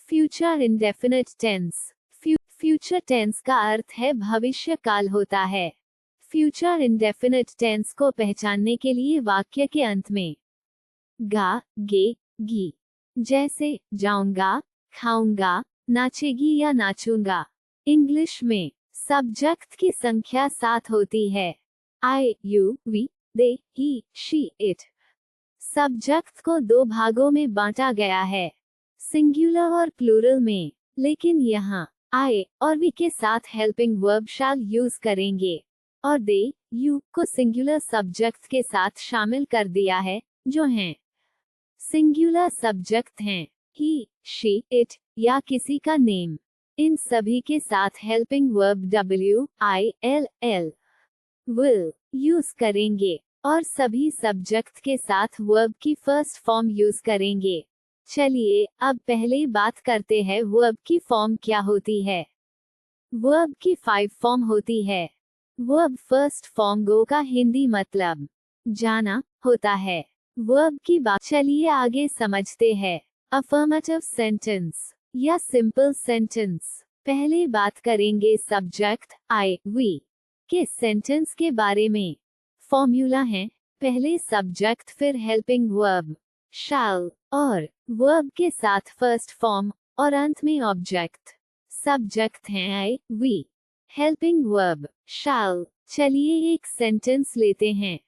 Future indefinite tense. Future tense का अर्थ है भविष्य काल होता है। फ्यूचर इंडेफिनिट टेंस को पहचानने के लिए वाक्य के अंत में गा, गे, गी जैसे जाऊंगा, खाऊंगा, नाचेगी या नाचूंगा। इंग्लिश में सब्जेक्ट की संख्या 7 होती है। I, you, we, they, he, she, it. Subject को 2 भागों में बांटा गया है, सिंगुलर और प्लूरल में, लेकिन यहाँ आई और वी के साथ हेल्पिंग वर्ब शैल यूज करेंगे और दे, यू को सिंगुलर सब्जेक्ट के साथ शामिल कर दिया है, जो हैं सिंगुलर सब्जेक्ट हैं ही, शी, इट या किसी का नेम। इन सभी के साथ helping verb W I L L will use करेंगे और सभी सब्जेक्ट के साथ वर्ब की फर्स्ट फॉर्म यूज करेंगे। चलिए अब पहले बात करते हैं वर्ब की फॉर्म क्या होती है। वर्ब की 5 फॉर्म होती है। वर्ब फर्स्ट फॉर्म गो का हिंदी मतलब जाना होता है। वर्ब की बात चलिए आगे समझते हैं। अफर्मेटिव सेंटेंस या सिंपल सेंटेंस। पहले बात करेंगे सब्जेक्ट आई, वी के सेंटेंस के बारे में। फॉर्मूला है, पहले सब्जेक्ट फिर हेल्पिंग वर्ब शैल और वर्ब के साथ फर्स्ट फॉर्म और अंत में ऑब्जेक्ट। सब्जेक्ट हैं आई, वी, हेल्पिंग वर्ब शैल। चलिए एक सेंटेंस लेते हैं।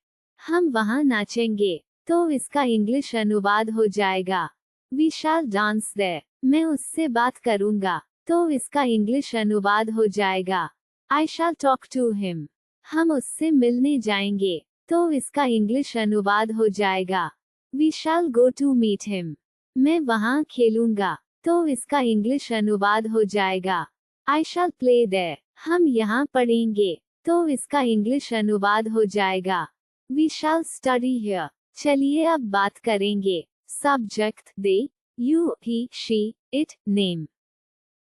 हम वहां नाचेंगे, तो इसका इंग्लिश अनुवाद हो जाएगा वी शैल डांस देयर। मैं उससे बात करूंगा, तो इसका इंग्लिश अनुवाद हो जाएगा I shell talk to him. हम उससे मिलने जाएंगे, तो इसका इंग्लिश अनुवाद हो जाएगा we shall go to meet him. मैं वहां खेलूंगा, तो इसका इंग्लिश अनुवाद हो जाएगा आई शैल प्ले देयर। हम यहाँ पढ़ेंगे, तो इसका इंग्लिश अनुवाद हो जाएगा वी शैल स्टडी हियर। चलिए अब बात करेंगे subject they, you, he, she, it, name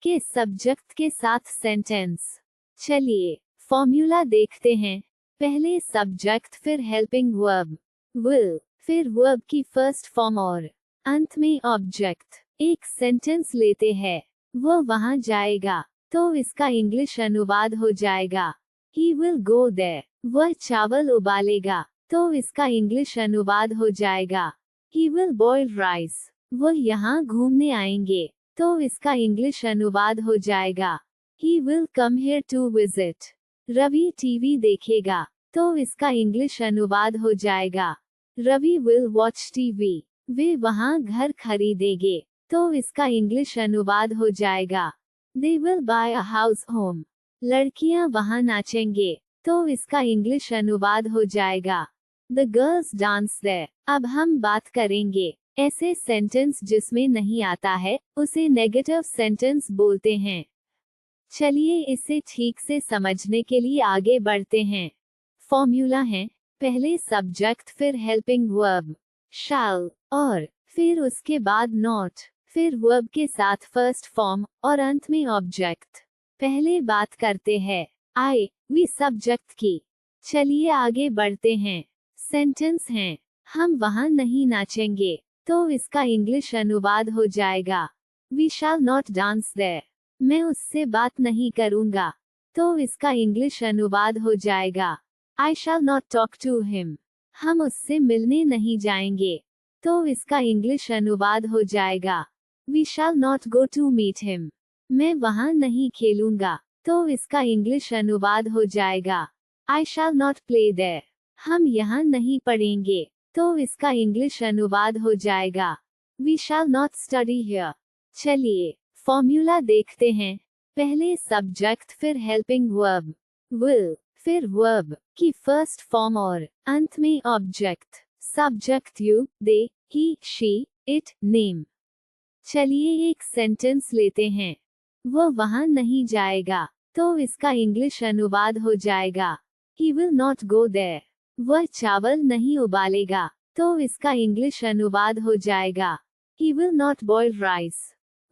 के सब्जेक्ट के साथ सेंटेंस। चलिए फॉर्मूला देखते हैं। पहले सब्जेक्ट फिर हेल्पिंग वर्ब विल फिर वर्ब की फर्स्ट फॉर्म और अंत में ऑब्जेक्ट। एक सेंटेंस लेते हैं। वो वहां जाएगा, तो इसका इंग्लिश अनुवाद हो जाएगा ही विल गो देयर। वह चावल उबालेगा, तो इसका इंग्लिश अनुवाद हो जाएगा ही विल बॉयल राइस। वह यहाँ घूमने आएंगे, तो इसका इंग्लिश अनुवाद हो जाएगा he will come here to visit. Ravi TV देखेगा, तो इसका इंग्लिश अनुवाद हो जाएगा रवि विल वॉच टीवी। वे वहाँ घर खरीदेंगे, तो इसका इंग्लिश अनुवाद हो जाएगा they will buy a house home. लड़कियां वहाँ नाचेंगे, तो इसका इंग्लिश अनुवाद हो जाएगा द गर्ल्स डांस देयर। अब हम बात करेंगे ऐसे सेंटेंस जिसमें नहीं आता है, उसे नेगेटिव सेंटेंस बोलते हैं। चलिए इसे ठीक से समझने के लिए आगे बढ़ते हैं। फॉर्मूला है, पहले सब्जेक्ट फिर हेल्पिंग वर्ब शैल और फिर उसके बाद नॉट फिर वर्ब के साथ फर्स्ट फॉर्म और अंत में ऑब्जेक्ट। पहले बात करते हैं आई, वी सब्जेक्ट की। चलिए आगे बढ़ते हैं। सेंटेंस हैं, हम वहां नहीं नाचेंगे, तो इसका इंग्लिश अनुवाद हो जाएगा we shall not dance there. मैं उससे बात नहीं करूंगा, तो इसका इंग्लिश अनुवाद हो जाएगा I shall not talk to him. हम उससे मिलने नहीं जाएंगे, तो इसका इंग्लिश अनुवाद हो जाएगा we shall not go to meet him. मैं वहां नहीं खेलूंगा, तो इसका इंग्लिश अनुवाद हो जाएगा I shall not play there. हम यहाँ नहीं पढ़ेंगे, तो इसका इंग्लिश अनुवाद हो जाएगा we shall not study here. चलिए फॉर्मूला देखते हैं। पहले सब्जेक्ट फिर हेल्पिंग वर्ब विल फिर वर्ब की फर्स्ट फॉर्म और अंत में object. Subject you, they, he, she, it, name. चलिए एक सेंटेंस लेते हैं। वह वहां नहीं जाएगा, तो इसका इंग्लिश अनुवाद हो जाएगा he will not go there. वह चावल नहीं उबालेगा, तो इसका इंग्लिश अनुवाद हो जाएगा he will not boil rice.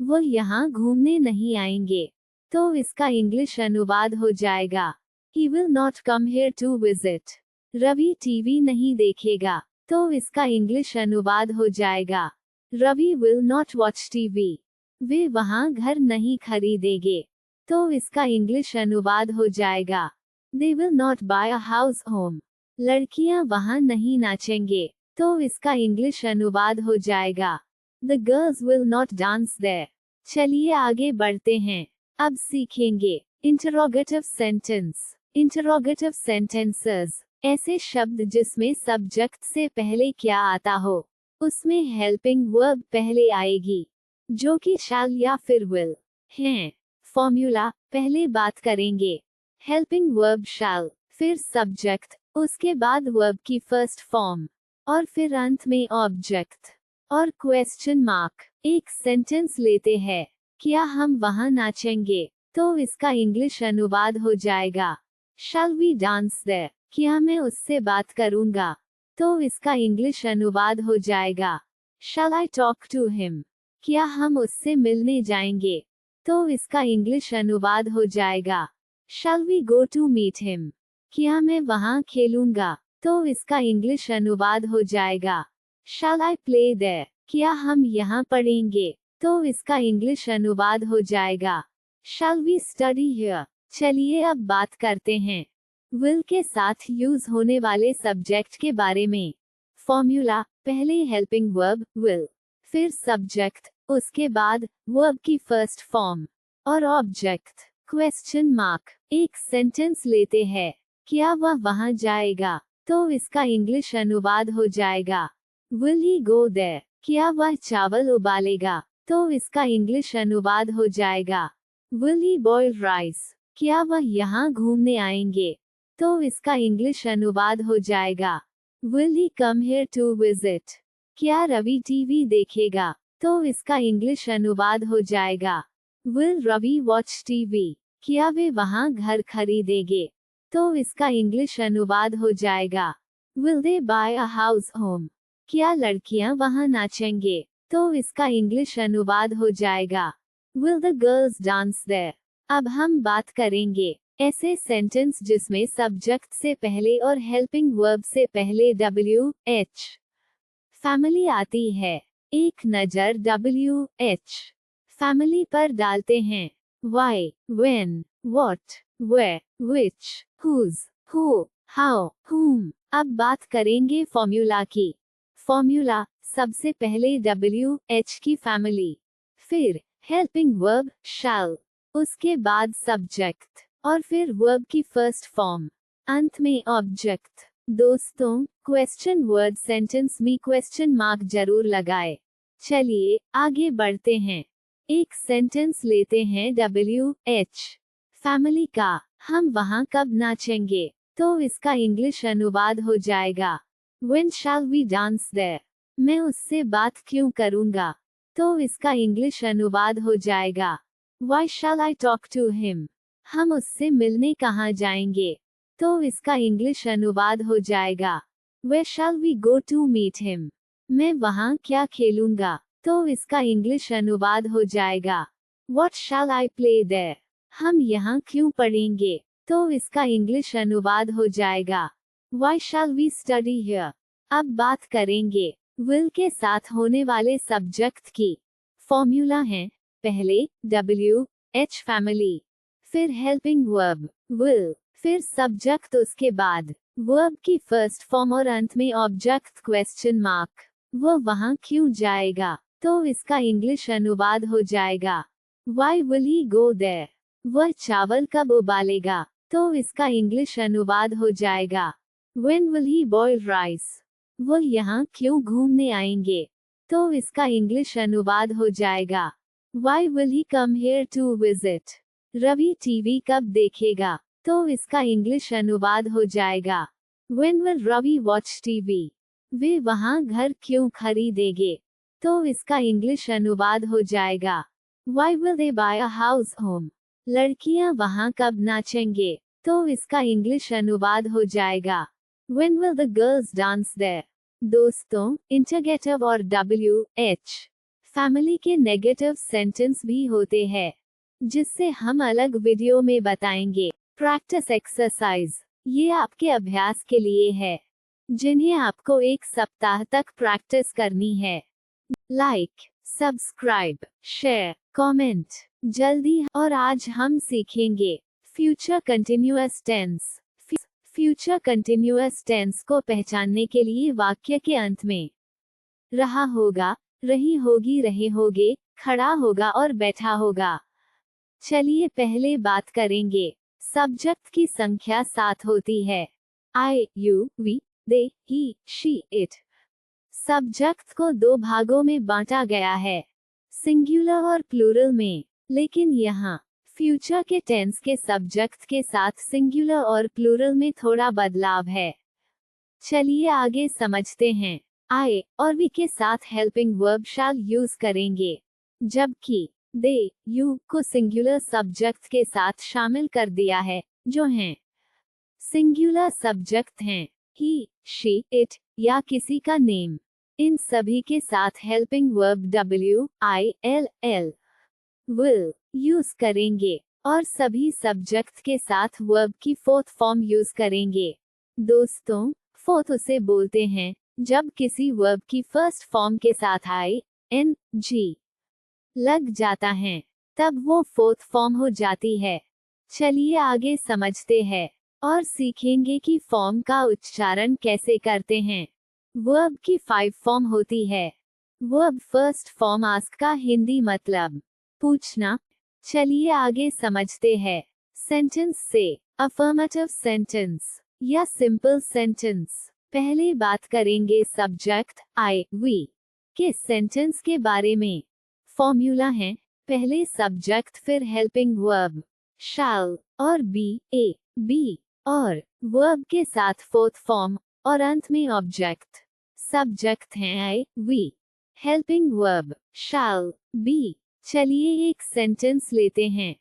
वह यहाँ घूमने नहीं आएंगे, तो इसका इंग्लिश अनुवाद हो जाएगा he will not come here to visit. Ravi TV नहीं देखेगा, तो इसका इंग्लिश अनुवाद हो जाएगा Ravi will not watch TV. वे वहां घर नहीं खरीदेंगे, तो इसका इंग्लिश अनुवाद हो जाएगा They will not buy a house home. लड़कियां वहां नहीं नाचेंगे, तो इसका इंग्लिश अनुवाद हो जाएगा The girls will not dance there. चलिए आगे बढ़ते हैं। अब सीखेंगे इंटरोगेटिव सेंटेंस। इंटरोगेटिव सेंटेंसेस ऐसे शब्द जिसमें सब्जेक्ट से पहले क्या आता हो, उसमें हेल्पिंग वर्ब पहले आएगी, जो कि शैल या फिर विल हैं। फॉर्मूला पहले बात करेंगे। हेल्पिंग वर्ब शैल, फिर सब्जेक्ट, उसके बाद वर्ब की फर्स्ट फॉर्म, और फिर अंत में ऑब्जेक्ट और क्वेश्चन मार्क। एक सेंटेंस लेते हैं, क्या हम वहां नाचेंगे, तो इसका इंग्लिश अनुवाद हो जाएगा Shall we dance there? क्या मैं उससे बात करूंगा, तो इसका इंग्लिश अनुवाद हो जाएगा Shall I talk to him? क्या हम उससे मिलने जाएंगे, तो इसका इंग्लिश अनुवाद हो जाएगा Shall we go to meet him? क्या मैं वहां खेलूंगा, तो इसका इंग्लिश अनुवाद हो जाएगा Shall I play there? क्या हम यहाँ पढ़ेंगे, तो इसका इंग्लिश अनुवाद हो जाएगा Shall we study here? चलिए अब बात करते हैं will के साथ यूज होने वाले सब्जेक्ट के बारे में। फॉर्मूला पहले हेल्पिंग वर्ब will, फिर सब्जेक्ट, उसके बाद वर्ब की फर्स्ट फॉर्म और ऑब्जेक्ट क्वेश्चन मार्क। एक सेंटेंस लेते हैं, क्या वह वहां जाएगा, तो इसका इंग्लिश अनुवाद हो जाएगा Will he go there? क्या वह चावल उबालेगा, तो इसका इंग्लिश अनुवाद हो जाएगा Will he boil rice? क्या वह यहाँ घूमने आएंगे, तो इसका इंग्लिश अनुवाद हो जाएगा Will he come here to visit? क्या रवि टीवी देखेगा, तो इसका इंग्लिश अनुवाद हो जाएगा Will Ravi watch TV? क्या वे वहाँ घर खरीदेंगे, तो इसका इंग्लिश अनुवाद हो जाएगा Will they buy a house home? क्या लड़कियां वहां नाचेंगे, तो इसका इंग्लिश अनुवाद हो जाएगा Will the girls dance there? अब हम बात करेंगे ऐसे सेंटेंस जिसमें सब्जेक्ट से पहले और हेल्पिंग वर्ब से पहले WH फैमिली आती है। एक नजर WH फैमिली पर डालते हैं। Why, when, what, where, which, whose, who, how, whom। अब बात करेंगे फॉर्मूला की। फॉर्मूला सबसे पहले WH की फैमिली, फिर हेल्पिंग वर्ब shall, उसके बाद सब्जेक्ट और फिर वर्ब की फर्स्ट फॉर्म, अंत में ऑब्जेक्ट। दोस्तों, क्वेश्चन वर्ड सेंटेंस में क्वेश्चन मार्क जरूर लगाए। चलिए आगे बढ़ते हैं। एक सेंटेंस लेते हैं WH फैमिली का, हम वहां कब नाचेंगे, तो इसका इंग्लिश अनुवाद हो जाएगा When shall we dance there? मैं उससे बात क्यों करूंगा, तो इसका इंग्लिश अनुवाद हो जाएगा Why shall I talk to him? हम उससे मिलने कहाँ जाएंगे, तो इसका इंग्लिश अनुवाद हो जाएगा Where shall we go to meet him? मैं वहाँ क्या खेलूंगा, तो इसका इंग्लिश अनुवाद हो जाएगा What shall I play there? हम यहाँ क्यों पढ़ेंगे, तो इसका इंग्लिश अनुवाद हो जाएगा Why shall we study here? अब बात करेंगे will के साथ होने वाले सब्जेक्ट की। फॉर्मूला है, पहले WH फैमिली, फिर हेल्पिंग वर्ब will, फिर सब्जेक्ट, उसके बाद वर्ब की फर्स्ट फॉर्म और अंत में ऑब्जेक्ट क्वेश्चन मार्क। वह वहां क्यों जाएगा, तो इसका इंग्लिश अनुवाद हो जाएगा Why will he go there? वह चावल कब उबालेगा, तो इसका इंग्लिश अनुवाद हो जाएगा When will he boil rice? वह यहाँ क्यों घूमने आएंगे, तो इसका इंग्लिश अनुवाद हो जाएगा Why will he come here to visit? Ravi TV कब देखेगा, तो इसका इंग्लिश अनुवाद हो जाएगा When will Ravi watch TV? वे वहाँ घर क्यों खरीदेंगे, तो इसका इंग्लिश अनुवाद हो जाएगा Why will they buy a house home? लड़कियां वहाँ कब नाचेंगे, तो इसका इंग्लिश अनुवाद हो जाएगा When will the girls dance there? दोस्तों, इंटरगेटिव और WH फैमिली के नेगेटिव सेंटेंस भी होते हैं, जिससे हम अलग वीडियो में बताएंगे। प्रैक्टिस एक्सरसाइज, ये आपके अभ्यास के लिए है, जिन्हें आपको 1 सप्ताह तक प्रैक्टिस करनी है। लाइक, सब्सक्राइब, शेयर, कमेंट जल्दी। और आज हम सीखेंगे future continuous tense. Future continuous tense को पहचानने के लिए वाक्य के अंत में रहा होगा, रही होगी, रहे होगे, खड़ा होगा और बैठा होगा। चलिए पहले बात करेंगे। सब्जेक्ट की संख्या 7 होती है। I, you, we, they, he, she, it. Subject को 2 भागों में बांटा गया है, सिंगुलर और प्लूरल में। लेकिन यहाँ फ्यूचर के टेंस के सब्जेक्ट के साथ सिंगुलर और प्लूरल में थोड़ा बदलाव है। चलिए आगे समझते हैं। आई और वी के साथ हेल्पिंग वर्ब शैल यूज करेंगे, जबकि दे, यू को सिंगुलर सब्जेक्ट के साथ शामिल कर दिया है, जो हैं सिंगुलर सब्जेक्ट हैं ही, शी, इट या किसी का नेम। इन सभी के साथ helping verb W, I, L, L, will use करेंगे और सभी सब्जेक्ट के साथ वर्ब की फोर्थ फॉर्म यूज करेंगे। दोस्तों, फोर्थ उसे बोलते हैं जब किसी वर्ब की फर्स्ट फॉर्म के साथ I, N, G लग जाता है, तब वो फोर्थ फॉर्म हो जाती है। चलिए आगे समझते हैं और सीखेंगे कि फॉर्म का उच्चारण कैसे करते हैं। वर्ब की 5 फॉर्म होती है। वर्ब फर्स्ट फॉर्म आस्क का हिंदी मतलब पूछना। चलिए आगे समझते हैं। सेंटेंस से अफर्मेटिव सेंटेंस या सिंपल सेंटेंस। पहले बात करेंगे सब्जेक्ट आई, वी के सेंटेंस के बारे में। फॉर्मूला है, पहले सब्जेक्ट फिर हेल्पिंग वर्ब शैल और बी, ए, बी और वर्ब के साथ फोर्थ फॉर्म और अंत में ऑब्जेक्ट। सब्जेक्ट हैं I, we, helping verb shall, be. चलिए एक सेंटेंस लेते हैं।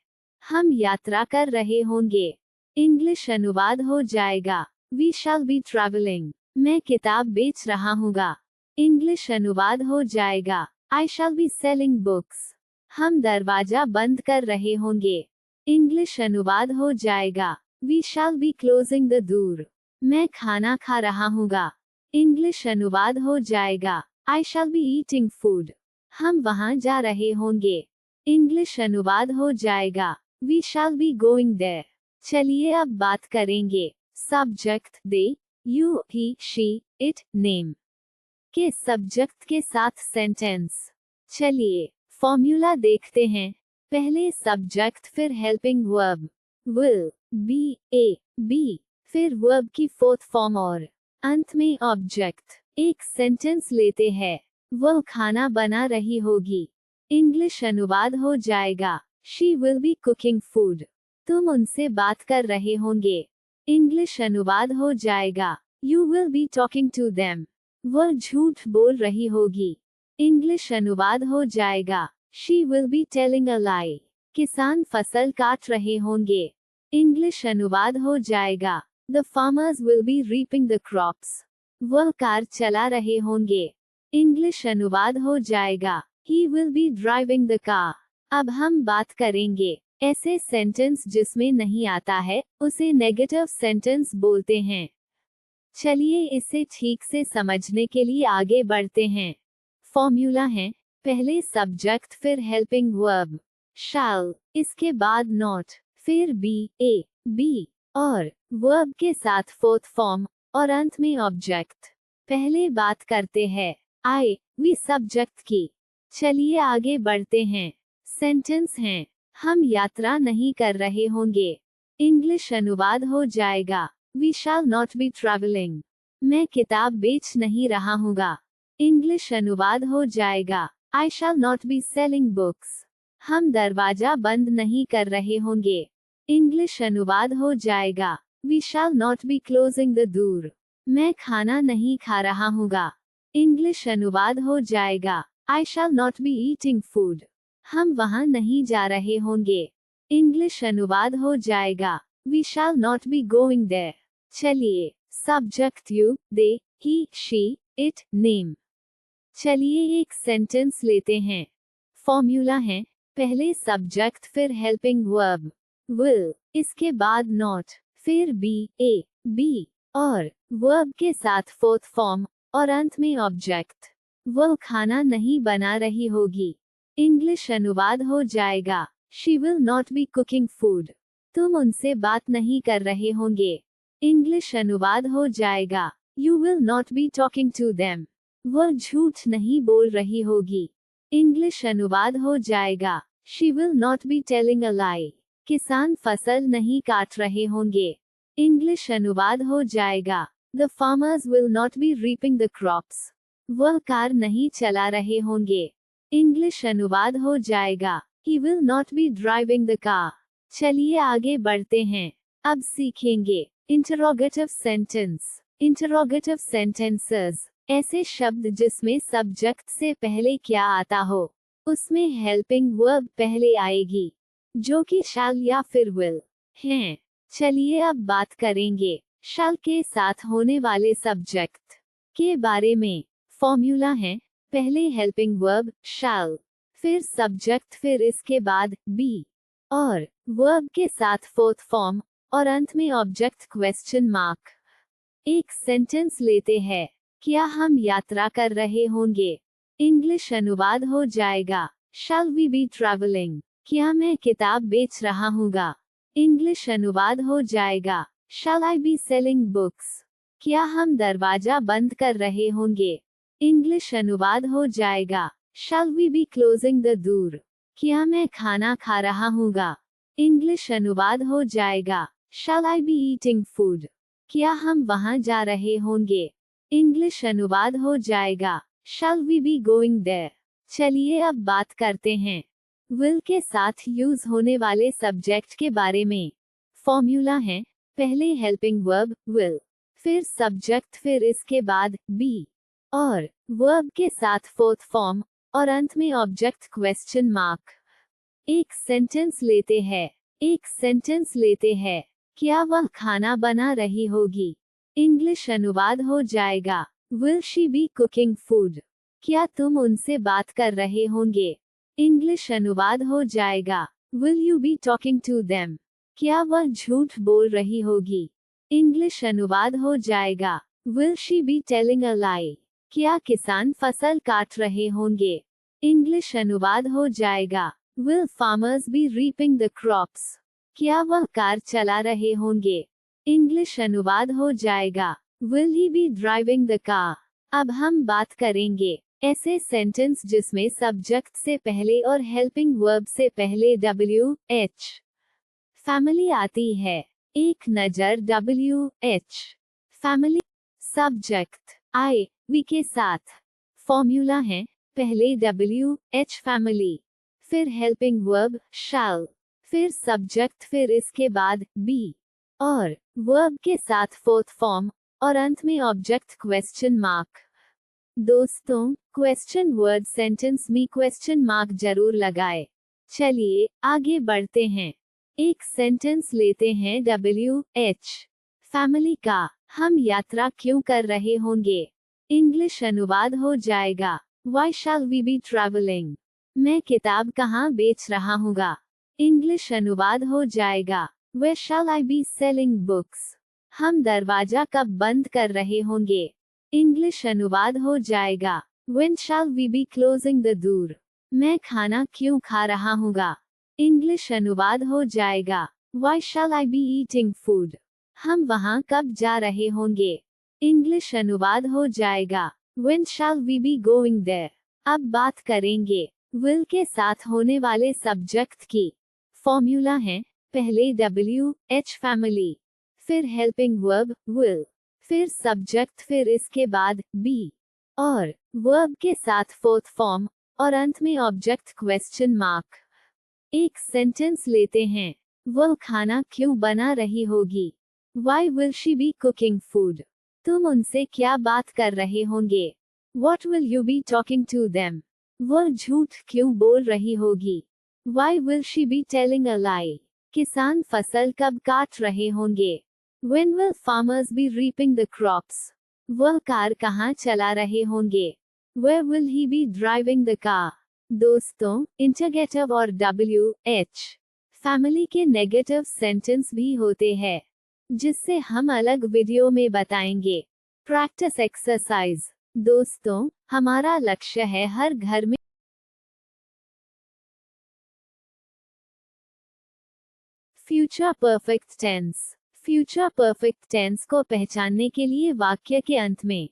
हम यात्रा कर रहे होंगे। इंग्लिश अनुवाद हो जाएगा, वी शैल बी ट्रैवलिंग। मैं किताब बेच रहा हूँगा। इंग्लिश अनुवाद हो जाएगा, I shall B selling books. हम दरवाजा बंद कर रहे होंगे। इंग्लिश अनुवाद हो जाएगा, we shall be closing the door. मैं खाना खा रहा हूँगा। इंग्लिश अनुवाद हो जाएगा, I shall be eating food. हम वहां जा रहे होंगे। इंग्लिश अनुवाद हो जाएगा, we shall be going there. चलिए अब बात करेंगे subject they, you, he, she, it, name के सब्जेक्ट के साथ सेंटेंस। चलिए फॉर्मूला देखते हैं। पहले सब्जेक्ट फिर helping verb will, be, a, be, फिर वर्ब की फोर्थ फॉर्म और अंत में ऑब्जेक्ट। एक सेंटेंस लेते हैं। वह खाना बना रही होगी। इंग्लिश अनुवाद हो जाएगा, she will B cooking food. तुम उनसे बात कर रहे होंगे। इंग्लिश अनुवाद हो जाएगा, you will be talking to them. वह झूठ बोल रही होगी। इंग्लिश अनुवाद हो जाएगा, she will be telling a lie. किसान फसल काट रहे होंगे। इंग्लिश अनुवाद हो जाएगा, the farmers will be reaping the crops. वह कार चला रहे होंगे। इंग्लिश अनुवाद हो जाएगा, he will be driving the car. अब हम बात करेंगे ऐसे सेंटेंस जिसमें नहीं आता है, उसे नेगेटिव सेंटेंस बोलते हैं। चलिए इसे ठीक से समझने के लिए आगे बढ़ते हैं। फॉर्मूला है, पहले सब्जेक्ट फिर हेल्पिंग वर्ब शैल, इसके बाद नॉट, फिर बी, ए, बी और वर्ब के साथ फोर्थ फॉर्म और अंत में ऑब्जेक्ट। पहले बात करते हैं आई, वी सब्जेक्ट की। चलिए आगे बढ़ते हैं। सेंटेंस हैं, हम यात्रा नहीं कर रहे होंगे। इंग्लिश अनुवाद हो जाएगा, we shall not be travelling. मैं किताब बेच नहीं रहा हूँगा। इंग्लिश अनुवाद हो जाएगा, I shall not be selling books. हम दरवाजा बंद नहीं कर रहे होंगे। इंग्लिश अनुवाद हो जाएगा, we shall not be closing the door. मैं खाना नहीं खा रहा हूँगा। इंग्लिश अनुवाद हो जाएगा, I shall not be eating food. हम वहां नहीं जा रहे होंगे। इंग्लिश अनुवाद हो जाएगा, we shall not be going there. चलिए subject you, they, he, she, it, name. चलिए एक सेंटेंस लेते हैं। फॉर्मूला है, पहले सब्जेक्ट फिर हेल्पिंग वर्ब विल, इसके बाद नॉट, फिर बी, ए, बी और वर्ब के साथ फोर्थ फॉर्म और अंत में ऑब्जेक्ट। वह खाना नहीं बना रही होगी। इंग्लिश अनुवाद हो जाएगा, she will not B cooking food. तुम उनसे बात नहीं कर रहे होंगे। इंग्लिश अनुवाद हो जाएगा, you will not be talking to them. वह झूठ नहीं बोल रही होगी। इंग्लिश अनुवाद हो जाएगा, she will not be telling a lie. किसान फसल नहीं काट रहे होंगे। इंग्लिश अनुवाद हो जाएगा, the farmers will not B reaping the crops. वह कार नहीं चला रहे होंगे। इंग्लिश अनुवाद हो जाएगा, he will not B driving the car. चलिए आगे बढ़ते हैं। अब सीखेंगे इंटरोगेटिव सेंटेंस। इंटरोगेटिव सेंटेंसेस ऐसे शब्द जिसमें सब्जेक्ट से पहले क्या आता हो, उसमें हेल्पिंग वर्ब पहले आएगी, जो कि शैल या फिर विल हैं। चलिए अब बात करेंगे शैल के साथ होने वाले सब्जेक्ट के बारे में। फॉर्मूला है, पहले हेल्पिंग वर्ब शैल, फिर सब्जेक्ट, फिर इसके बाद बी और वर्ब के साथ फोर्थ फॉर्म और अंत में ऑब्जेक्ट क्वेश्चन मार्क। एक सेंटेंस लेते हैं, क्या हम यात्रा कर रहे होंगे। इंग्लिश अनुवाद हो जाएगा, शैल वी बी ट्रैवलिंग। क्या मैं किताब बेच रहा हूँगा। इंग्लिश अनुवाद हो जाएगा, शैल आई बी सेलिंग बुक्स। क्या हम दरवाजा बंद कर रहे होंगे। इंग्लिश अनुवाद हो जाएगा, shall we be closing the door. क्या मैं खाना खा रहा हूँगा। इंग्लिश अनुवाद हो जाएगा, शैल आई बी ईटिंग फूड। क्या हम वहां जा रहे होंगे। इंग्लिश अनुवाद हो जाएगा, shall we be going there. चलिए अब बात करते हैं विल के साथ यूज होने वाले सब्जेक्ट के बारे में। फॉर्मूला है, पहले हेल्पिंग वर्ब विल, फिर सब्जेक्ट, फिर इसके बाद बी और वर्ब के साथ फोर्थ फॉर्म और अंत में ऑब्जेक्ट क्वेश्चन मार्क। एक सेंटेंस लेते हैं, क्या वह खाना बना रही होगी। इंग्लिश अनुवाद हो जाएगा, will she B cooking food. क्या तुम उनसे बात कर रहे होंगे। इंग्लिश अनुवाद हो जाएगा, will you be talking to them. क्या वह झूठ बोल रही होगी। इंग्लिश अनुवाद हो जाएगा, will she be telling a lie. क्या किसान फसल काट रहे होंगे। इंग्लिश अनुवाद हो जाएगा, will farmers be reaping the crops. क्या वह कार चला रहे होंगे। इंग्लिश अनुवाद हो जाएगा, will he be driving the car. अब हम बात करेंगे ऐसे सेंटेंस जिसमें सब्जेक्ट से पहले और हेल्पिंग वर्ब से पहले WH फैमिली आती है। एक नजर WH family, subject I we के साथ। फॉर्मूला है, पहले WH फैमिली, फिर हेल्पिंग वर्ब शैल, फिर सब्जेक्ट, फिर इसके बाद बी और वर्ब के साथ फोर्थ फॉर्म और अंत में ऑब्जेक्ट क्वेश्चन मार्क। दोस्तों, क्वेश्चन वर्ड सेंटेंस में क्वेश्चन मार्क जरूर लगाए। चलिए आगे बढ़ते हैं। एक सेंटेंस लेते हैं WH फैमिली का, हम यात्रा क्यों कर रहे होंगे। इंग्लिश अनुवाद हो जाएगा, Why shall we be traveling? मैं किताब कहाँ बेच रहा हूँगा। इंग्लिश अनुवाद हो जाएगा, Where shall I be selling books? हम दरवाजा कब बंद कर रहे होंगे। इंग्लिश अनुवाद हो जाएगा, When shall we be closing the door? मैं खाना क्यों खा रहा हूँगा। इंग्लिश अनुवाद हो जाएगा, Why shall I be eating food? हम वहाँ कब जा रहे होंगे। इंग्लिश अनुवाद हो जाएगा, When shall we be going there? अब बात करेंगे will के साथ होने वाले सब्जेक्ट की। फॉर्मूला है, पहले WH फैमिली, फिर हेल्पिंग वर्ब will, फिर सब्जेक्ट, फिर इसके बाद बी और वर्ब के साथ फोर्थ फॉर्म और अंत में ऑब्जेक्ट क्वेश्चन मार्क। एक सेंटेंस लेते हैं, वह खाना क्यों बना रही होगी। Why will she be cooking food? तुम उनसे क्या बात कर रहे होंगे। What will you be talking to them? वह झूठ क्यों बोल रही होगी। Why will she be telling a lie? किसान फसल कब काट रहे होंगे। When will farmers be reaping the crops? वह कार कहाँ चला रहे होंगे। Where will he be driving the car? दोस्तों, इंटरगेटिव और WH फैमिली के नेगेटिव सेंटेंस भी होते हैं, जिससे हम अलग वीडियो में बताएंगे। Practice exercise. दोस्तों, हमारा लक्ष्य है हर घर में। Future perfect tense. Future perfect tense को पहचानने के लिए वाक्य के अंत में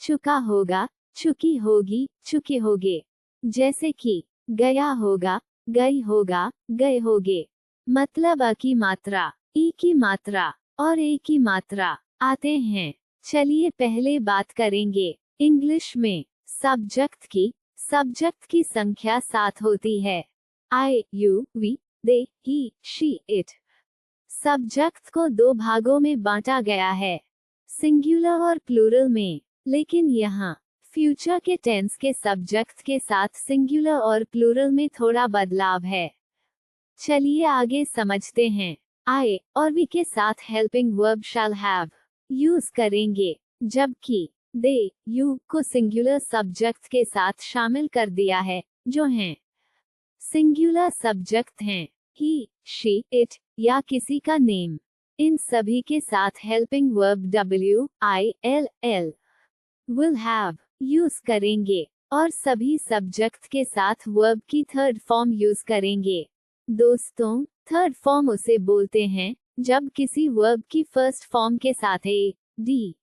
चुका होगा, चुकी होगी, चुके होगे, जैसे कि गया होगा, गई होगा, गए होगे, मतलब अ की मात्रा, ई की मात्रा और ए की मात्रा आते हैं। चलिए पहले बात करेंगे इंग्लिश में सब्जेक्ट की। सब्जेक्ट की संख्या 7 होती है। I, you, we, they, he, she, it. Subject को 2 भागों में बांटा गया है, सिंगुलर और प्लूरल में। लेकिन यहाँ फ्यूचर के टेंस के सब्जेक्ट के साथ सिंगुलर और प्लूरल में थोड़ा बदलाव है। चलिए आगे समझते हैं। आई और वी के साथ helping verb shall have use करेंगे, जबकि दे, यू को सिंगुलर सब्जेक्ट के साथ शामिल कर दिया है, जो हैं सिंगुलर सब्जेक्ट हैं ही, शी, इट या किसी का नेम। इन सभी के साथ helping verb will will have use करेंगे और सभी सब्जेक्ट के साथ वर्ब की थर्ड फॉर्म यूज करेंगे। दोस्तों, थर्ड फॉर्म उसे बोलते हैं जब किसी वर्ब की फर्स्ट फॉर्म के साथ ए, डी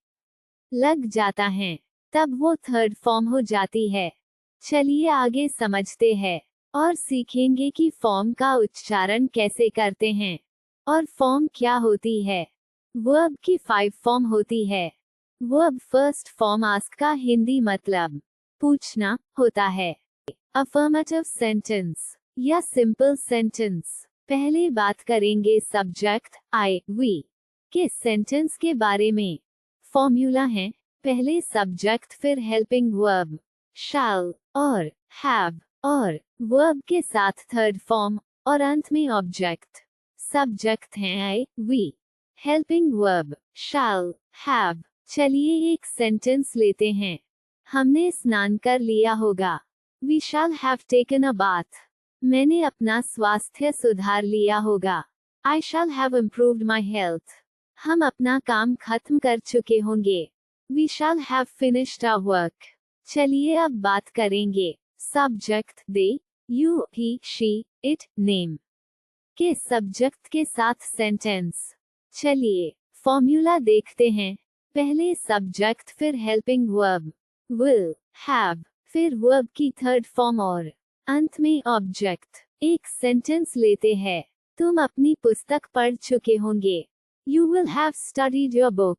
लग जाता है, तब वो थर्ड फॉर्म हो जाती है। चलिए आगे समझते हैं और सीखेंगे कि फॉर्म का उच्चारण कैसे करते हैं और फॉर्म क्या होती है। वर्ब की 5 फॉर्म होती है। वर्ब फर्स्ट फॉर्म आस्क का हिंदी मतलब पूछना होता है। अफर्मेटिव सेंटेंस या सिंपल सेंटेंस। पहले बात करेंगे सब्जेक्ट आई, वी के सेंटेंस के बारे में। फॉर्मूला है, पहले सब्जेक्ट फिर हेल्पिंग वर्ब शैल और हैव और वर्ब के साथ थर्ड फॉर्म और अंत में ऑब्जेक्ट। सब्जेक्ट हैं I, we, helping verb shall, have. चलिए एक सेंटेंस लेते हैं। हमने स्नान कर लिया होगा। We shall have taken a bath. मैंने अपना स्वास्थ्य सुधार लिया होगा। I shall have improved my health. हम अपना काम खत्म कर चुके होंगे। We shall have finished our work. चलिए अब बात करेंगे subject they, you, he, she, it, name के सब्जेक्ट के साथ सेंटेंस। चलिए फॉर्मूला देखते हैं। पहले सब्जेक्ट फिर हेल्पिंग वर्ब will, have, फिर वर्ब की थर्ड फॉर्म और अंत में ऑब्जेक्ट। एक सेंटेंस लेते हैं। तुम अपनी पुस्तक पढ़ चुके होंगे। You will have studied your book.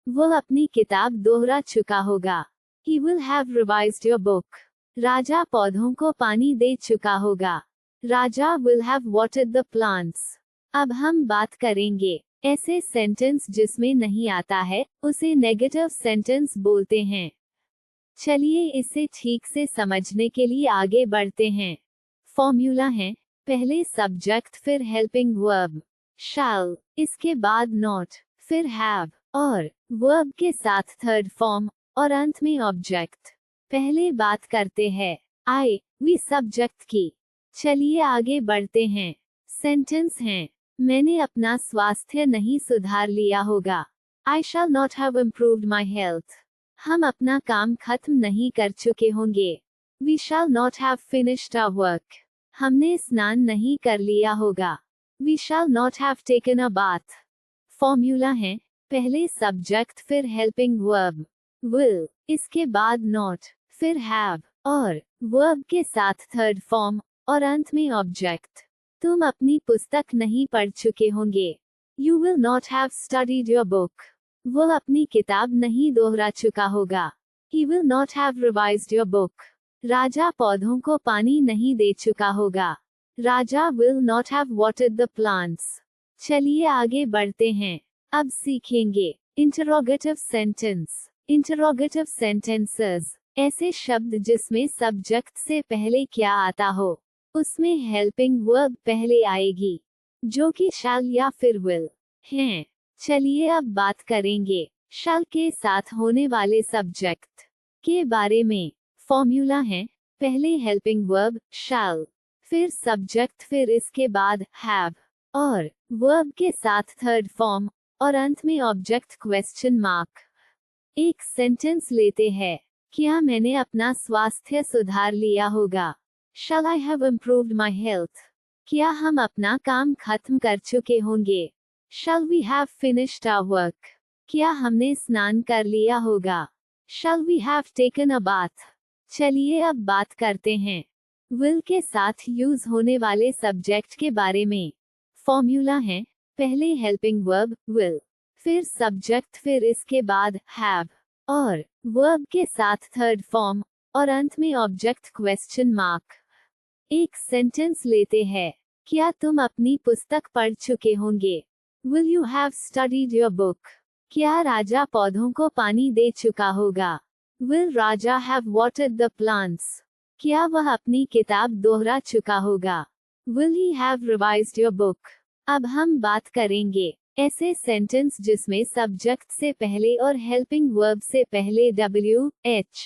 वो अपनी किताब दोहरा चुका होगा। He will have revised your book. राजा पौधों को पानी दे चुका होगा। राजा will have watered the plants. अब हम बात करेंगे ऐसे सेंटेंस जिसमें नहीं आता है, उसे नेगेटिव सेंटेंस बोलते हैं। चलिए इसे ठीक से समझने के लिए आगे बढ़ते हैं। फॉर्मूला है, पहले सब्जेक्ट फिर हेल्पिंग वर्ब शैल, इसके बाद नॉट, फिर हैव और वर्ब के साथ थर्ड फॉर्म और अंत में ऑब्जेक्ट। पहले बात करते हैं आई, वी सब्जेक्ट की। चलिए आगे बढ़ते हैं। सेंटेंस हैं, मैंने अपना स्वास्थ्य नहीं सुधार लिया होगा। I shall not have improved my health. हम अपना काम खत्म नहीं कर चुके होंगे। We shall not have finished our work. हमने स्नान नहीं कर लिया होगा। We shall not have taken a bath. Formula है, पहले सब्जेक्ट फिर हेल्पिंग वर्ब will, इसके बाद नॉट, फिर हैव और वर्ब के साथ थर्ड फॉर्म और अंत में ऑब्जेक्ट। तुम अपनी पुस्तक नहीं पढ़ चुके होंगे। You will not have studied your book. वो अपनी किताब नहीं दोहरा चुका होगा। He will not have revised your book. राजा पौधों को पानी नहीं दे चुका होगा। राजा will not have watered the plants. चलिए आगे बढ़ते हैं। अब सीखेंगे इंटरोगेटिव सेंटेंस। इंटरोगेटिव सेंटेंसेस ऐसे शब्द जिसमें सब्जेक्ट से पहले क्या आता हो, उसमें हेल्पिंग वर्ब पहले आएगी, जो कि शैल या फिर विल हैं। चलिए अब बात करेंगे शैल के साथ होने वाले सब्जेक्ट के बारे में। फॉर्मूला है, पहले हेल्पिंग वर्ब शैल, फिर सब्जेक्ट, फिर इसके बाद हैव और वर्ब के साथ थर्ड फॉर्म और अंत में ऑब्जेक्ट क्वेश्चन मार्क। एक सेंटेंस लेते हैं। क्या मैंने अपना स्वास्थ्य सुधार लिया होगा? Shall I have improved my health? क्या हम अपना काम खत्म कर चुके होंगे? Shall we have finished our work? क्या हमने स्नान कर लिया होगा? Shall we have taken a bath? चलिए अब बात करते हैं will के साथ यूज होने वाले सब्जेक्ट के बारे में। फॉर्मूला है, पहले हेल्पिंग वर्ब will, फिर सब्जेक्ट, फिर इसके बाद have, और वर्ब के साथ थर्ड फॉर्म, और अंत में ऑब्जेक्ट क्वेश्चन मार्क। एक सेंटेंस लेते हैं। क्या तुम अपनी पुस्तक पढ़ चुके होंगे? Will you have studied your book? क्या राजा पौधों को पानी दे चुका होगा? Will Raja have watered the plants? क्या वह अपनी किताब दोहरा चुका होगा? Will he have revised your book? अब हम बात करेंगे ऐसे सेंटेंस जिसमें सब्जेक्ट से पहले और हेल्पिंग वर्ब से पहले WH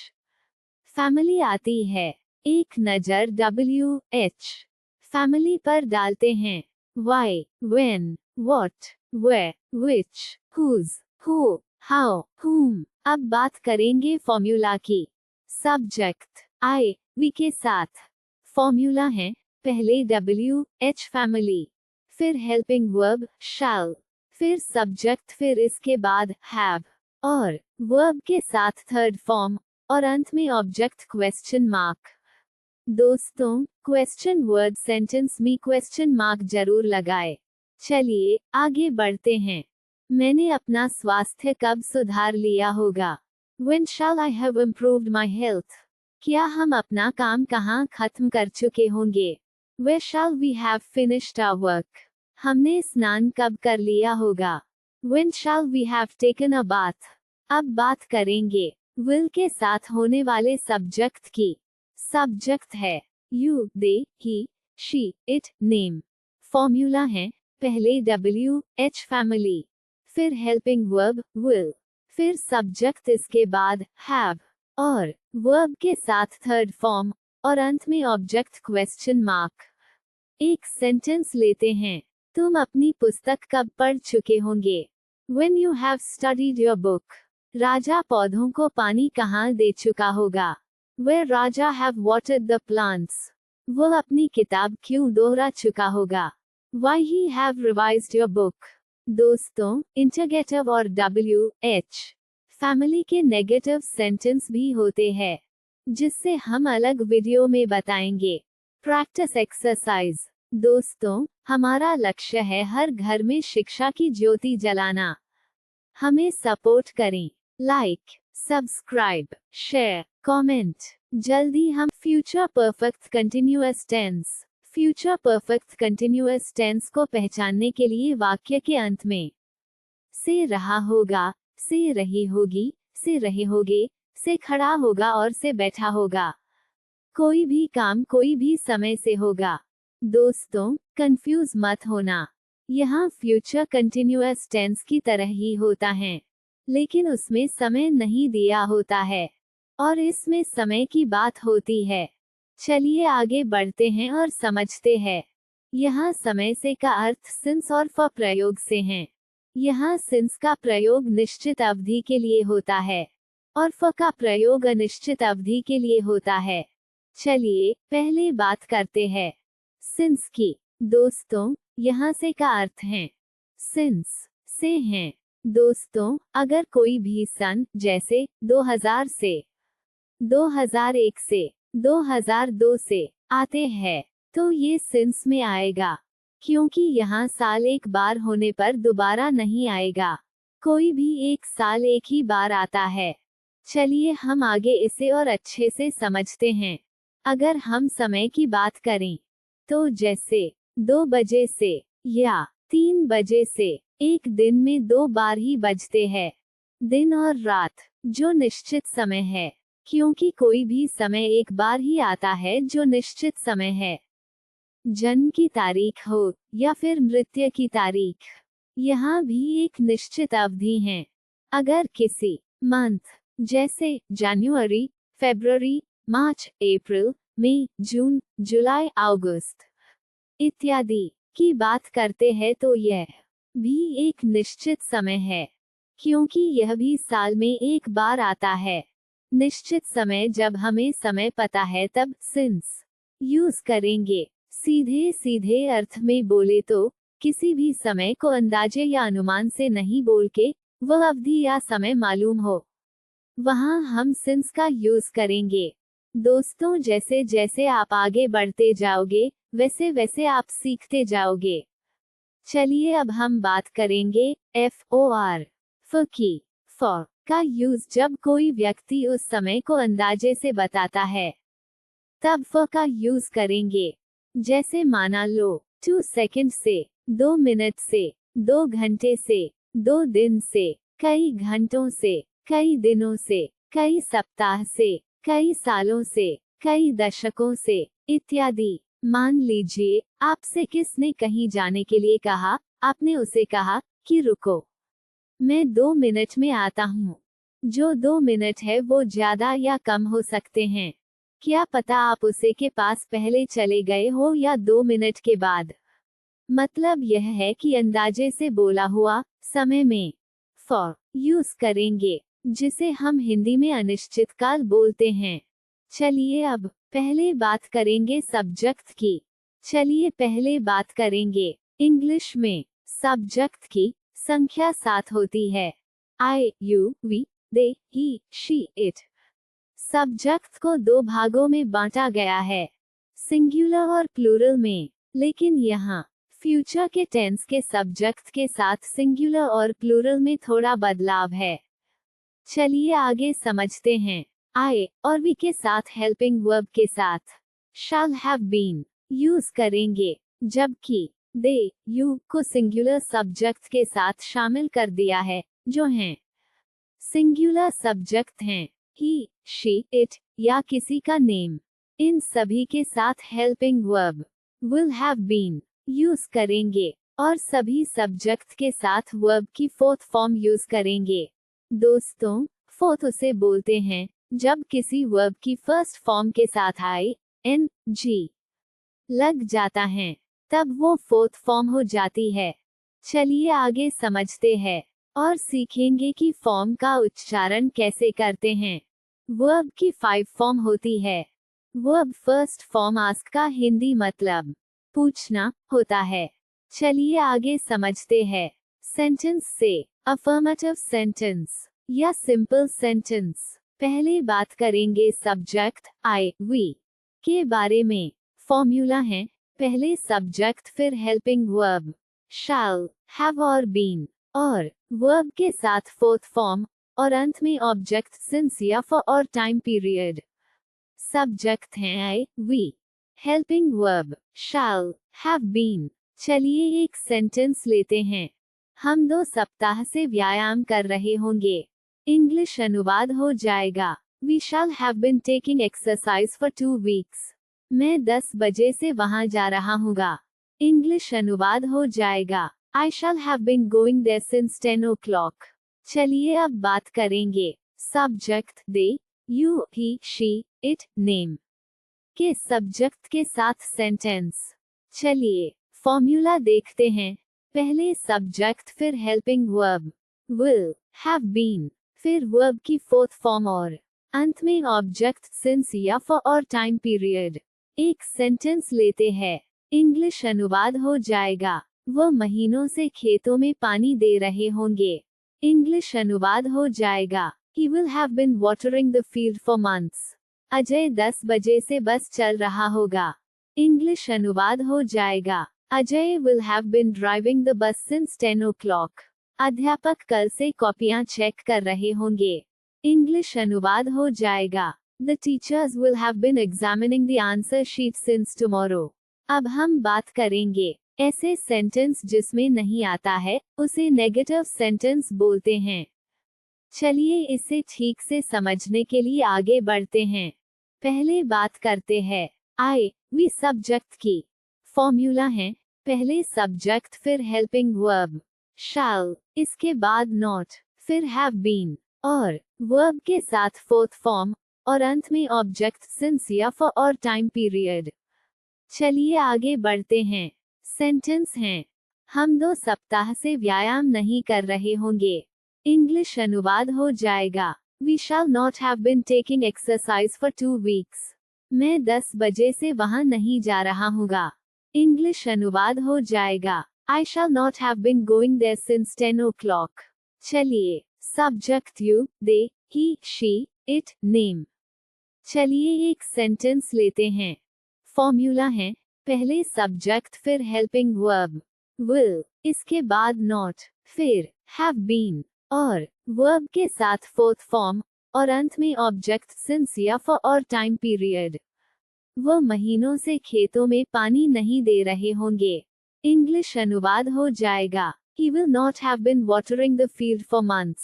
फैमिली आती है। एक नजर WH फैमिली पर डालते हैं। Why, when, what, where, which, whose, who, how, whom। अब बात करेंगे फॉर्मूला की। सब्जेक्ट I, we के साथ। फॉर्मूला है, पहले WH फैमिली, फिर हेल्पिंग वर्ब shall, फिर सब्जेक्ट, फिर इसके बाद have, और वर्ब के साथ थर्ड फॉर्म, और अंत में ऑब्जेक्ट क्वेश्चन मार्क। दोस्तों, क्वेश्चन वर्ड सेंटेंस में क्वेश्चन मार्क जरूर लगाए। चलिए आगे बढ़ते हैं। मैंने अपना स्वास्थ्य कब सुधार लिया होगा? When shall I have improved my health? क्या हम अपना काम कहाँ खत्म कर चुके होंगे? Where shall we have finished our work? हमने स्नान कब कर लिया होगा? When shall we have taken a bath? अब बात करेंगे will के साथ होने वाले सब्जेक्ट की। सब्जेक्ट है you, they, he, she, it, name। Formula है, पहले WH फैमिली, फिर हेल्पिंग वर्ब will, फिर सब्जेक्ट, इसके बाद have, और वर्ब के साथ थर्ड फॉर्म, और अंत में ऑब्जेक्ट क्वेश्चन मार्क। एक सेंटेंस लेते हैं। तुम अपनी पुस्तक कब पढ़ चुके होंगे? When you have studied your book। राजा पौधों को पानी कहाँ दे चुका होगा? Where Raja have watered the plants। वह अपनी किताब क्यों दोहरा चुका होगा? Why he have revised your book। दोस्तों, इंटरगेटिव और WH फैमिली के नेगेटिव सेंटेंस भी होते हैं, जिससे हम अलग वीडियो में बताएंगे। Practice exercise. दोस्तों, हमारा लक्ष्य है हर घर में शिक्षा की ज्योति जलाना। हमें सपोर्ट करें, लाइक, सब्सक्राइब, शेयर, कमेंट। जल्दी हम future perfect continuous tense. Future perfect continuous tense को पहचानने के लिए वाक्य के अंत में से रहा होगा, से रही होगी, से रहे होगे, से खड़ा होगा और से बैठा होगा। कोई भी काम कोई भी समय से होगा। दोस्तों, कंफ्यूज मत होना, यहाँ फ्यूचर कंटिन्यूअस टेंस की तरह ही होता है, लेकिन उसमें समय नहीं दिया होता है, और इसमें समय की बात होती है। चलिए आगे बढ़ते हैं और समझते हैं। यहाँ समय से का अर्थ सिंस और फॉर प्रयोग से है। यहाँ सिंस का प्रयोग निश्चित अवधि के लिए होता है, और फॉर का प्रयोग अनिश्चित अवधि के लिए होता है। चलिए पहले बात करते हैं सिंस की। दोस्तों, यहाँ से का अर्थ है सिंस, से हैं। दोस्तों, अगर कोई भी सन, जैसे 2000 से, 2001 से, 2002 से आते हैं, तो ये सिंस में आएगा, क्योंकि यहाँ साल एक बार होने पर दोबारा नहीं आएगा। कोई भी एक साल एक ही बार आता है। चलिए हम आगे इसे और अच्छे से समझते हैं। अगर हम समय की बात करें, तो जैसे 2 बजे से या 3 बजे से, एक दिन में 2 बार ही बजते हैं, दिन और रात, जो निश्चित समय है, क्योंकि कोई भी समय एक बार ही आता है जो निश्चित समय है। जन्म की तारीख हो या फिर मृत्यु की तारीख, यहाँ भी एक निश्चित अवधि है। अगर किसी मंथ, जैसे जनवरी, फरवरी, मार्च, अप्रैल, मई, जून, जुलाई, अगस्त इत्यादि की बात करते हैं, तो यह भी एक निश्चित समय है, क्योंकि यह भी साल में एक बार आता है। निश्चित समय जब हमें समय पता है तब सिंस यूज करेंगे। सीधे सीधे अर्थ में बोले तो किसी भी समय को अंदाजे या अनुमान से नहीं बोल के वह अवधि या समय मालूम हो, वहां हम सिंस का यूज करेंगे। दोस्तों, जैसे जैसे आप आगे बढ़ते जाओगे वैसे वैसे आप सीखते जाओगे। चलिए अब हम बात करेंगे FOR फॉर की। फॉर का यूज जब कोई व्यक्ति उस समय को अंदाजे से बताता है तब फॉर का यूज करेंगे। जैसे माना लो 2 सेकंड से, 2 मिनट से, 2 घंटे से, 2 दिन से, कई घंटों से, कई दिनों से, कई सप्ताह से, कई सालों से, कई दशकों से, इत्यादि। मान लीजिए आपसे किसने कहीं जाने के लिए कहा, आपने उसे कहा कि रुको, मैं 2 मिनट में आता हूँ। जो 2 मिनट है वो ज्यादा या कम हो सकते हैं। क्या पता आप उसे के पास पहले चले गए हो या 2 मिनट के बाद। मतलब यह है कि अंदाजे से बोला हुआ समय में फॉर यूज करेंगे, जिसे हम हिंदी में अनिश्चित काल बोलते हैं। चलिए अब पहले बात करेंगे सब्जेक्ट की। चलिए पहले बात करेंगे इंग्लिश में। सब्जेक्ट की संख्या 7 होती है। I, you, we, they, he, she, it। Subject को 2 भागों में बांटा गया है, सिंगुलर और प्लूरल में। लेकिन यहाँ फ्यूचर के टेंस के सब्जेक्ट के साथ सिंगुलर और प्लूरल में थोड़ा बदलाव है। चलिए आगे समझते हैं। I और we के साथ हेल्पिंग वर्ब के साथ shall have been यूज करेंगे, जबकि they, you को सिंगुलर सब्जेक्ट के साथ शामिल कर दिया है, जो हैं सिंगुलर सब्जेक्ट हैं he, she, it या किसी का नेम। इन सभी के साथ helping verb will have been use करेंगे और सभी सब्जेक्ट के साथ वर्ब की फोर्थ फॉर्म यूज करेंगे। दोस्तों, फोर्थ उसे बोलते हैं जब किसी वर्ब की फर्स्ट फॉर्म के साथ ING लग जाता है, तब वो फोर्थ फॉर्म हो जाती है। चलिए आगे समझते हैं और सीखेंगे कि फॉर्म का उच्चारण कैसे करते हैं। वर्ब की 5 फॉर्म होती है। वर्ब फर्स्ट फॉर्म आस्क का हिंदी मतलब पूछना होता है। चलिए आगे समझते हैं। सेंटेंस से अफर्मेटिव सेंटेंस या सिंपल सेंटेंस। पहले बात करेंगे सब्जेक्ट I, we के बारे में। फॉर्मूला है, पहले सब्जेक्ट फिर हेल्पिंग वर्ब shall, have और been और वर्ब के साथ फोर्थ फॉर्म और अंत में ऑब्जेक्ट सिंस या फॉर और टाइम पीरियड। सब्जेक्ट हैं I, we, helping verb shall, have been। चलिए एक सेंटेंस लेते हैं। हम 2 सप्ताह से व्यायाम कर रहे होंगे। इंग्लिश अनुवाद हो जाएगा। We shall have been taking exercise for 2 weeks। मैं 10 बजे से वहां जा रहा हूँगा। इंग्लिश अनुवाद हो जाएगा। I shall have been going there since 10 o'clock। चलिए अब बात करेंगे subject they, you, he, she, it, name के सब्जेक्ट के साथ सेंटेंस। चलिए फॉर्मूला देखते हैं। पहले सब्जेक्ट फिर helping verb will, have been, फिर वर्ब की फोर्थ फॉर्म और अंत में ऑब्जेक्ट सिंस या फॉर और टाइम पीरियड। एक सेंटेंस लेते हैं। इंग्लिश अनुवाद हो जाएगा। वो महीनों से खेतों में पानी दे रहे होंगे। इंग्लिश अनुवाद हो जाएगा। He will have been watering the field for months। Ajay 10 बजे से बस चल रहा होगा। इंग्लिश अनुवाद हो जाएगा। Ajay will have been driving the bus since 10 o'clock। अध्यापक कल से कॉपियां चेक कर रहे होंगे। इंग्लिश अनुवाद हो जाएगा। The teachers will have been examining the answer sheet since tomorrow। अब हम बात करेंगे ऐसे सेंटेंस जिसमें नहीं आता है, उसे नेगेटिव सेंटेंस बोलते हैं। चलिए इसे ठीक से समझने के लिए आगे बढ़ते हैं। पहले बात करते हैं I, we सब्जेक्ट की। फॉर्मूला है, पहले सब्जेक्ट फिर हेल्पिंग वर्ब shall, इसके बाद not, फिर have been और वर्ब के साथ फोर्थ फॉर्म और अंत में ऑब्जेक्ट सिंस या फॉर और टाइम पीरियड। चलिए आगे बढ़ते हैं। सेंटेंस हैं, हम 2 सप्ताह से व्यायाम नहीं कर रहे होंगे। इंग्लिश अनुवाद हो जाएगा। We shall not have been taking exercise for 2 weeks. मैं 10 बजे से वहां नहीं जा रहा हूँगा. इंग्लिश अनुवाद हो जाएगा. I shall not have been going there since 10 o'clock. चलिए. Subject you, they, he, she, it, name. चलिए एक सेंटेंस लेते हैं. फॉर्मूला है, पहले सब्जेक्ट फिर हेल्पिंग वर्ब will, इसके बाद नॉट, फिर have been और वर्ब के साथ फोर्थ फॉर्म और अंत में ऑब्जेक्ट सिंस या फॉर और टाइम पीरियड. वो महीनों से खेतों में पानी नहीं दे रहे होंगे. इंग्लिश अनुवाद हो जाएगा. He will not have been watering the field for months.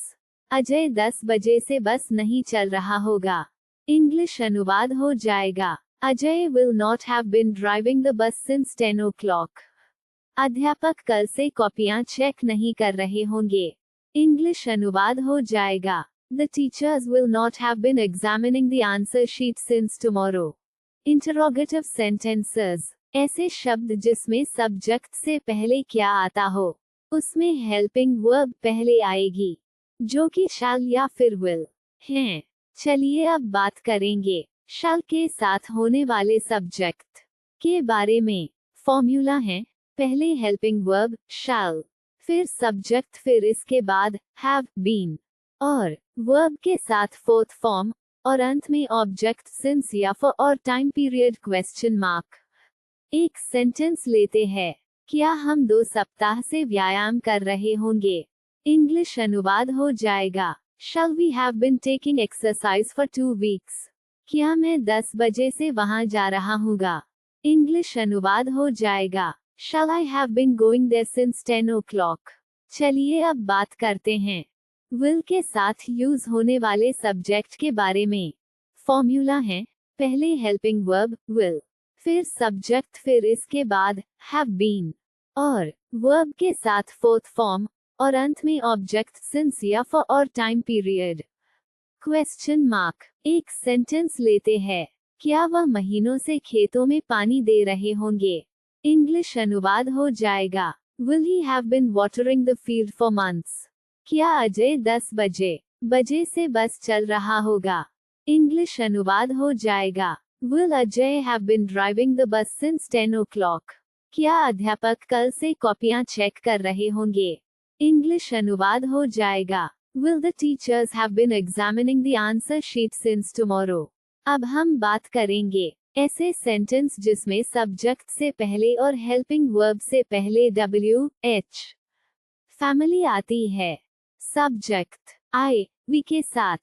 Ajay 10 बजे से बस नहीं चल रहा होगा. इंग्लिश अनुवाद हो जाएगा. Ajay will not have been driving the bus since 10 o'clock. अध्यापक कल से कॉपियां चेक नहीं कर रहे होंगे. इंग्लिश अनुवाद हो जाएगा. The teachers will not have been examining the answer sheet since tomorrow. Interrogative sentences. ऐसे शब्द जिसमें सब्जेक्ट से पहले क्या आता हो, उसमें हेल्पिंग वर्ब पहले आएगी, जो कि shall या फिर will हैं. चलिए अब बात करेंगे shall के साथ होने वाले सब्जेक्ट के बारे में. फॉर्मूला है, पहले हेल्पिंग वर्ब shall, फिर सब्जेक्ट फिर इसके बाद have been और वर्ब के साथ फोर्थ फॉर्म और अंत में ऑब्जेक्ट सिंस या फॉर और टाइम पीरियड क्वेश्चन मार्क. एक सेंटेंस लेते हैं. क्या हम 2 सप्ताह से व्यायाम कर रहे होंगे? इंग्लिश अनुवाद हो जाएगा. Shall we have been taking exercise for 2 weeks? क्या मैं 10 बजे से वहां जा रहा हूँगा? इंग्लिश अनुवाद हो जाएगा. Shall I have been going there since 10 o'clock? चलिए अब बात करते हैं will के साथ यूज होने वाले सब्जेक्ट के बारे में. फॉर्मूला है, पहले हेल्पिंग वर्ब will, फिर सब्जेक्ट फिर इसके बाद have been और वर्ब के साथ फोर्थ फॉर्म और अंत में ऑब्जेक्ट सिंस या फॉर और टाइम पीरियड. Question mark. एक सेंटेंस लेते हैं. क्या वह महीनों से खेतों में पानी दे रहे होंगे? इंग्लिश अनुवाद हो जाएगा. Will he have been watering the field for months? क्या अजय 10 बजे से बस चल रहा होगा? इंग्लिश अनुवाद हो जाएगा. Will Ajay have been driving the bus since 10 o'clock? क्या अध्यापक कल से कॉपियां चेक कर रहे होंगे? इंग्लिश अनुवाद हो जाएगा. Will the teachers have been examining the answer sheet since tomorrow? अब हम बात करेंगे ऐसे सेंटेंस जिसमें सब्जेक्ट से पहले और हेल्पिंग वर्ब से पहले WH फैमिली आती है. सब्जेक्ट I, we के साथ.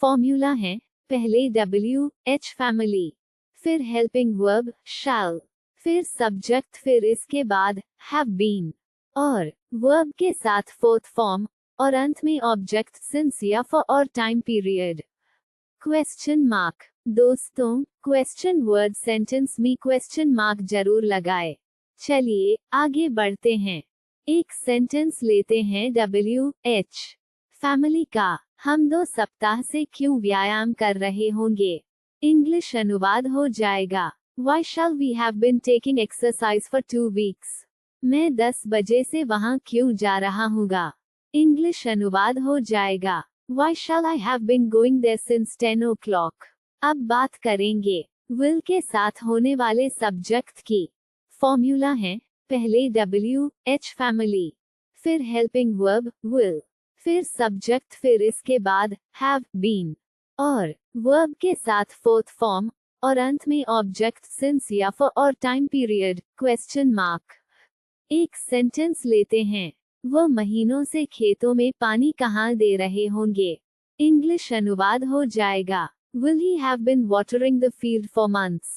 फॉर्मूला है, पहले WH फैमिली, फिर हेल्पिंग वर्ब shall, फिर सब्जेक्ट फिर इसके बाद have been और वर्ब के साथ फोर्थ फॉर्म और अंत में ऑब्जेक्ट सिंस या फॉर और टाइम पीरियड. Question mark. दोस्तों, क्वेश्चन वर्ड सेंटेंस में क्वेश्चन मार्क जरूर लगाए. चलिए आगे बढ़ते हैं. एक सेंटेंस लेते हैं WH फैमिली का. हम 2 सप्ताह से क्यों व्यायाम कर रहे होंगे? इंग्लिश अनुवाद हो जाएगा. Why shall we have been taking exercise for 2 weeks? मैं 10 बजे से वहां क्यों जा रहा हूँगा? इंग्लिश अनुवाद हो जाएगा. Why shall I have been going there since 10 o'clock? अब बात करेंगे will के साथ होने वाले सब्जेक्ट की. फॉर्मूला है, पहले WH फैमिली, फिर हेल्पिंग वर्ब will, फिर सब्जेक्ट फिर इसके बाद have been और वर्ब के साथ फोर्थ फॉर्म और अंत में ऑब्जेक्ट सिंस या फॉर और टाइम पीरियड क्वेश्चन मार्क. एक सेंटेंस लेते हैं. वह महीनों से खेतों में पानी कहाँ दे रहे होंगे? इंग्लिश अनुवाद हो जाएगा. Will he have been watering the field for months?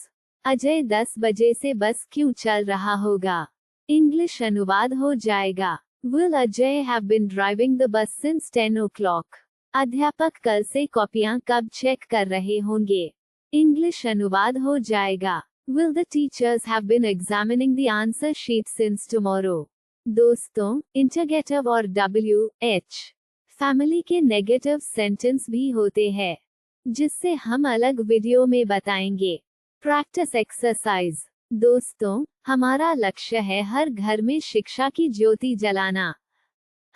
Ajay 10 बजे से बस क्यों चल रहा होगा? इंग्लिश अनुवाद हो जाएगा. Will Ajay have been driving the bus since 10 o'clock? अध्यापक कल से कॉपियां कब चेक कर रहे होंगे? इंग्लिश अनुवाद हो जाएगा. Will the teachers have been examining the answer sheet since tomorrow? दोस्तों, इंटरगेटिव और WH फैमिली के नेगेटिव सेंटेंस भी होते हैं, जिससे हम अलग वीडियो में बताएंगे. Practice exercise. दोस्तों, हमारा लक्ष्य है हर घर में शिक्षा की ज्योति जलाना.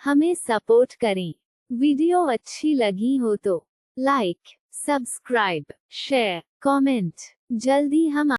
हमें सपोर्ट करें. वीडियो अच्छी लगी हो तो लाइक, सब्सक्राइब, शेयर, कमेंट। जल्दी हम